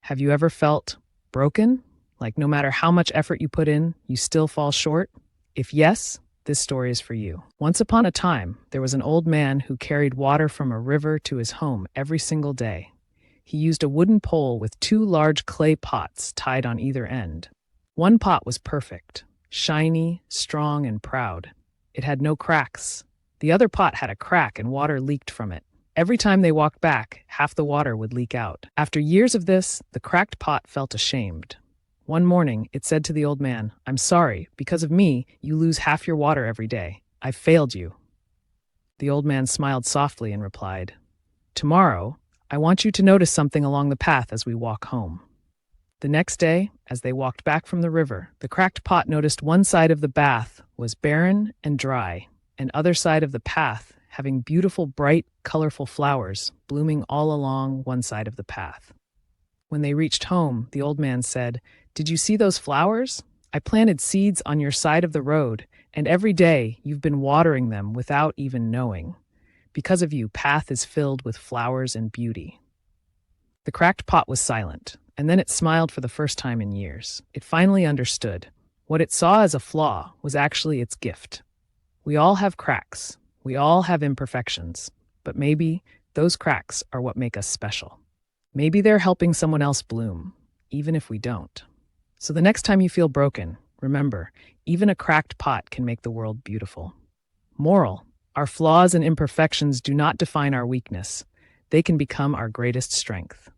Have you ever felt broken? Like no matter how much effort you put in, you still fall short? If yes, this story is for you. Once upon a time, there was an old man who carried water from a river to his home every single day. He used a wooden pole with two large clay pots tied on either end. One pot was perfect, shiny, strong, and proud. It had no cracks. The other pot had a crack and water leaked from it. Every time they walked back, half the water would leak out. After years of this, the cracked pot felt ashamed. One morning, it said to the old man, "I'm sorry. Because of me, you lose half your water every day. I've failed you." The old man smiled softly and replied, "Tomorrow, I want you to notice something along the path as we walk home." The next day, as they walked back from the river, the cracked pot noticed one side of the path was barren and dry, and other side of the path having beautiful, bright, colorful flowers blooming all along one side of the path. When they reached home, the old man said, "Did you see those flowers? I planted seeds on your side of the road, and every day you've been watering them without even knowing. Because of you, path is filled with flowers and beauty." The cracked pot was silent, and then it smiled for the first time in years. It finally understood. What it saw as a flaw was actually its gift. We all have cracks. We all have imperfections, but maybe those cracks are what make us special. Maybe they're helping someone else bloom, even if we don't. So the next time you feel broken, remember, even a cracked pot can make the world beautiful. Moral: our flaws and imperfections do not define our weakness. They can become our greatest strength.